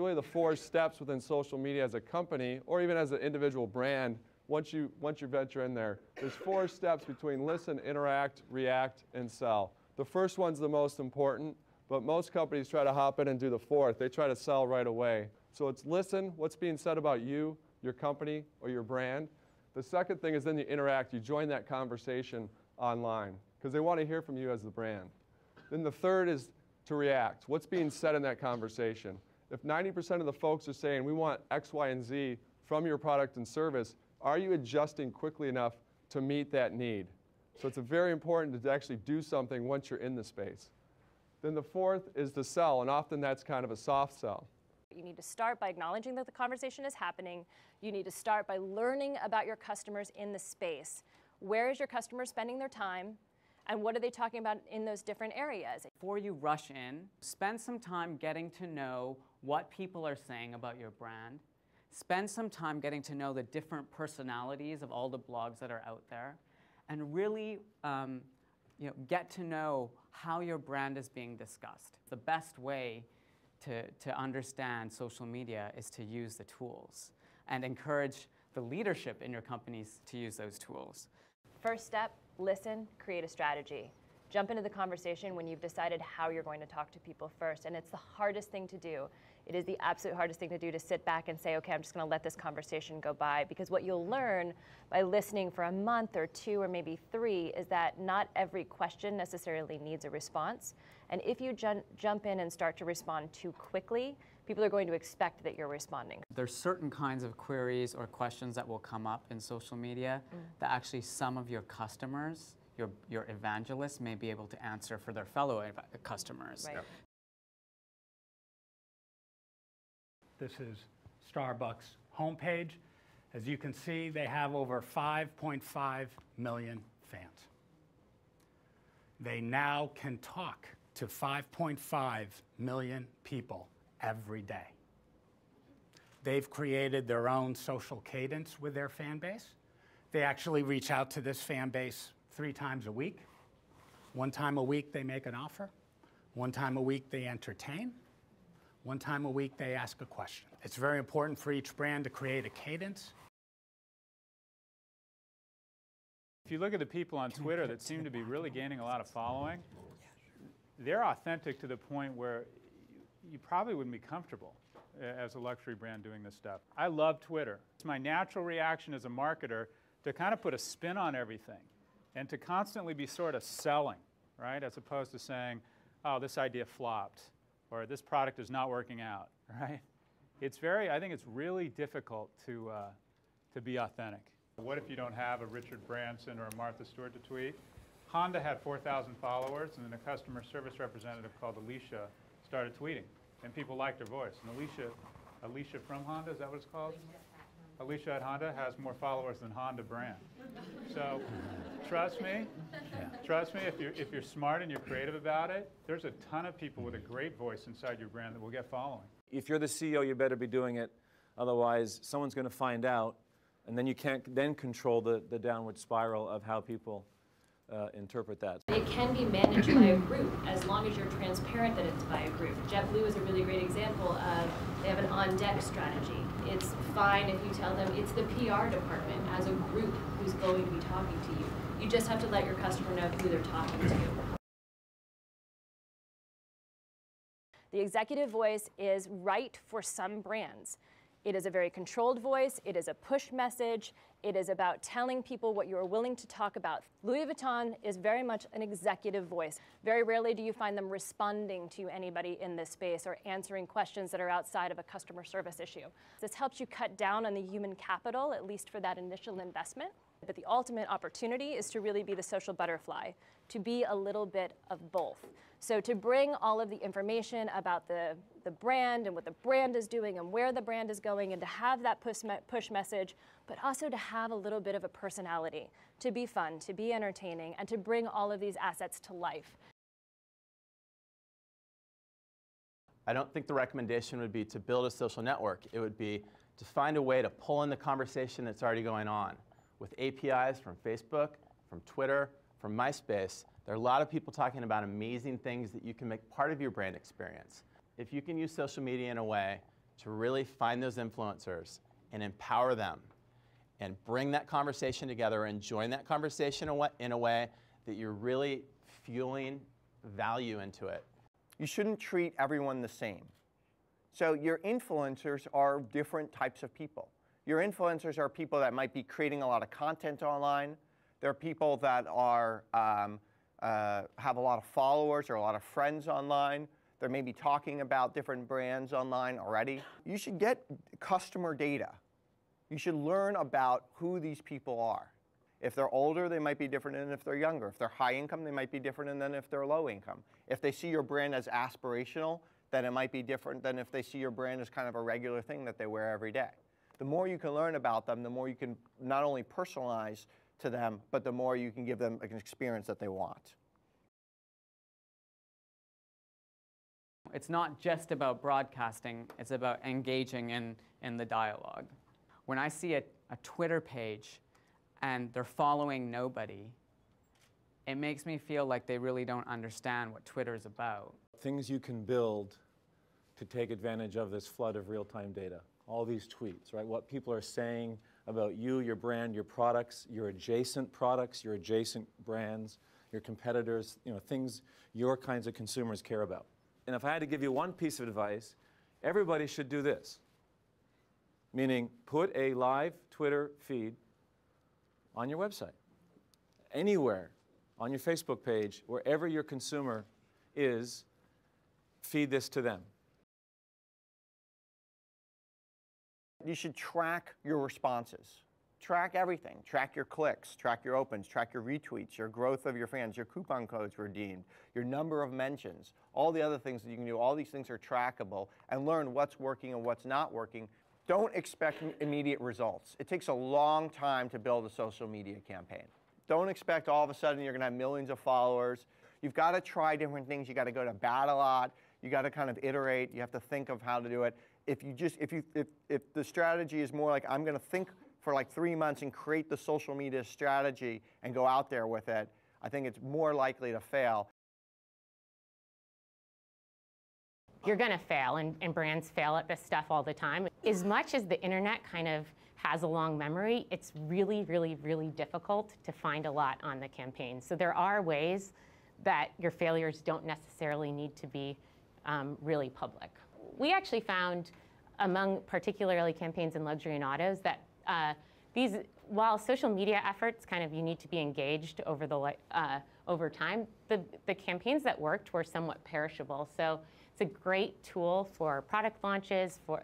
really the 4 steps within social media as a company, or even as an individual brand. Once you venture in there, there's 4 steps between listen, interact, react, and sell. The first one's the most important, but most companies try to hop in and do the 4th. They try to sell right away. So it's listen, what's being said about you, your company, or your brand. The second thing is then you interact. You join that conversation online because they want to hear from you as the brand. Then the third is to react. What's being said in that conversation? If 90% of the folks are saying we want X, Y, and Z from your product and service, are you adjusting quickly enough to meet that need? So it's very important to actually do something once you're in the space. Then the 4th is to sell, and often that's kind of a soft sell. You need to start by acknowledging that the conversation is happening. You need to start by learning about your customers in the space. Where is your customer spending their time? And what are they talking about in those different areas? Before you rush in, spend some time getting to know what people are saying about your brand. Spend some time getting to know the different personalities of all the blogs that are out there, and really get to know how your brand is being discussed. The best way to understand social media is to use the tools and encourage the leadership in your companies to use those tools. First step, listen, create a strategy. Jump into the conversation when you've decided how you're going to talk to people first, and it's the hardest thing to do. It is the absolute hardest thing to do, to sit back and say, okay, I'm just going to let this conversation go by, because what you'll learn by listening for a month or 2 or maybe 3 is that not every question necessarily needs a response, and if you jump in and start to respond too quickly, people are going to expect that you're responding. There's certain kinds of queries or questions that will come up in social media that actually some of your customers, your evangelists, may be able to answer for their fellow customers. Right. Yep. This is Starbucks' homepage. As you can see, they have over 5.5 million fans. They now can talk to 5.5 million people every day. They've created their own social cadence with their fan base. They actually reach out to this fan base 3 times a week. 1 time a week they make an offer. 1 time a week they entertain. 1 time a week they ask a question. It's very important for each brand to create a cadence. If you look at the people on Twitter that seem to be really gaining a lot of following, they're authentic to the point where you probably wouldn't be comfortable as a luxury brand doing this stuff. I love Twitter. It's my natural reaction as a marketer to kind of put a spin on everything and to constantly be sort of selling, right? As opposed to saying, oh, this idea flopped, or this product is not working out, right? I think it's really difficult to be authentic. What if you don't have a Richard Branson or a Martha Stewart to tweet? Honda had 4,000 followers, and then a customer service representative called Alicia started tweeting, and people liked her voice. And Alicia from Honda, is that what it's called? Alicia at Honda has more followers than Honda brand. So trust me, if you're smart and you're creative about it, there's a ton of people with a great voice inside your brand that will get following. If you're the CEO, you better be doing it. Otherwise, someone's going to find out, and then you can't then control the downward spiral of how people interpret that. It can be managed by a group as long as you're transparent that it's by a group. JetBlue is a really great example of, they have an on-deck strategy. It's fine if you tell them it's the PR department as a group who's going to be talking to you. You just have to let your customer know who they're talking to. The executive voice is right for some brands. It is a very controlled voice. It is a push message. It is about telling people what you're willing to talk about. Louis Vuitton is very much an executive voice. Very rarely do you find them responding to anybody in this space or answering questions that are outside of a customer service issue. This helps you cut down on the human capital, at least for that initial investment. But the ultimate opportunity is to really be the social butterfly, to be a little bit of both. So to bring all of the information about the brand and what the brand is doing and where the brand is going, and to have that push message, but also to have a little bit of a personality, to be fun, to be entertaining, and to bring all of these assets to life. I don't think the recommendation would be to build a social network. It would be to find a way to pull in the conversation that's already going on. With APIs from Facebook, from Twitter, from MySpace, there are a lot of people talking about amazing things that you can make part of your brand experience. If you can use social media in a way to really find those influencers and empower them and bring that conversation together and join that conversation in a way that you're really fueling value into it. You shouldn't treat everyone the same. So your influencers are different types of people. Your influencers are people that might be creating a lot of content online. They're people that are, have a lot of followers or a lot of friends online. They're maybe talking about different brands online already. You should get customer data. You should learn about who these people are. If they're older, they might be different than if they're younger. If they're high income, they might be different than if they're low income. If they see your brand as aspirational, then it might be different than if they see your brand as kind of a regular thing that they wear every day. The more you can learn about them, the more you can not only personalize to them, but the more you can give them an experience that they want. It's not just about broadcasting, it's about engaging in the dialogue. When I see a Twitter page and they're following nobody, it makes me feel like they really don't understand what Twitter is about. Things you can build to take advantage of this flood of real-time data. All these tweets, right? What people are saying about you, your brand, your products, your adjacent brands, your competitors, things your kinds of consumers care about. And if I had to give you one piece of advice, everybody should do this. Meaning, put a live Twitter feed on your website. Anywhere on your Facebook page, wherever your consumer is, feed this to them. You should track your responses. Track everything. Track your clicks, track your opens, track your retweets, your growth of your fans, your coupon codes redeemed, your number of mentions, all the other things that you can do. All these things are trackable, and learn what's working and what's not working. Don't expect immediate results. It takes a long time to build a social media campaign. Don't expect all of a sudden you're going to have millions of followers. You've got to try different things. You've got to go to bat a lot. You've got to kind of iterate. You have to think of how to do it. If the strategy is more like, I'm going to think for like 3 months and create the social media strategy and go out there with it, I think it's more likely to fail. You're going to fail, and brands fail at this stuff all the time. As much as the internet kind of has a long memory, it's really, really, really difficult to find a lot on the campaign. So there are ways that your failures don't necessarily need to be really public. We actually found, among particularly campaigns in luxury and autos, that while social media efforts you need to be engaged over time, the campaigns that worked were somewhat perishable. So it's a great tool for product launches, for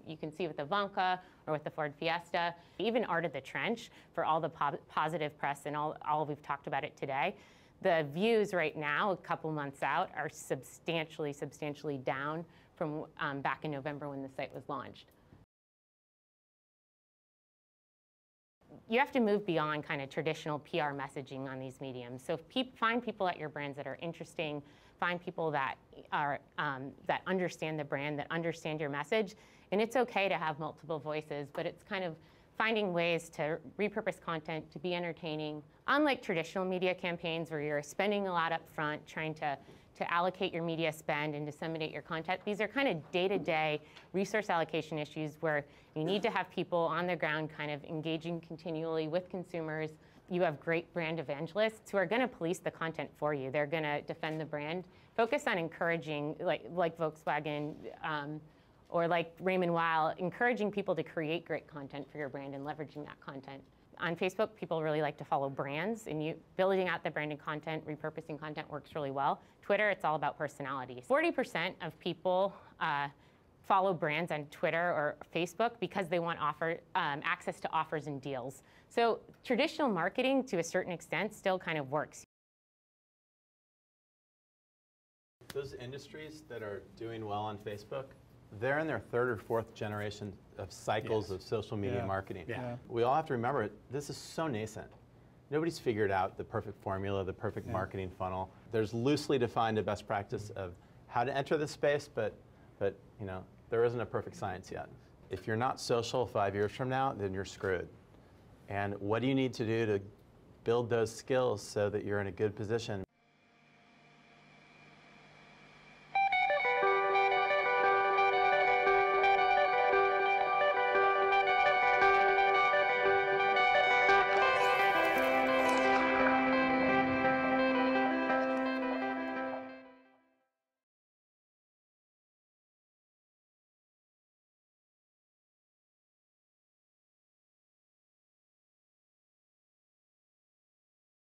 you can see with Ivanka or with the Ford Fiesta, even Art of the Trench, for all the positive press and all we've talked about it today. The views right now, a couple months out, are substantially down from back in November when the site was launched. You have to move beyond kind of traditional PR messaging on these mediums. So find people at your brands that are interesting, find people that are that understand the brand, that understand your message. And it's okay to have multiple voices, but it's kind of finding ways to repurpose content to be entertaining. Unlike traditional media campaigns where you're spending a lot up front trying to allocate your media spend and disseminate your content, these are kind of day-to-day resource allocation issues where you need to have people on the ground kind of engaging continually with consumers. You have great brand evangelists who are going to police the content for you. They're going to defend the brand. Focus on encouraging, like Volkswagen or like Raymond Weil, encouraging people to create great content for your brand and leveraging that content. On Facebook, people really like to follow brands, and building out the branded content, repurposing content works really well. Twitter, it's all about personalities. 40% of people follow brands on Twitter or Facebook because they want access to offers and deals. So traditional marketing, to a certain extent, still kind of works. Those industries that are doing well on Facebook, they're in their third or fourth generation of cycles of social media marketing. We all have to remember, this is so nascent. Nobody's figured out the perfect formula, the perfect marketing funnel. There's loosely defined a best practice of how to enter the space, but there isn't a perfect science yet. If you're not social 5 years from now, then you're screwed. And what do you need to do to build those skills so that you're in a good position?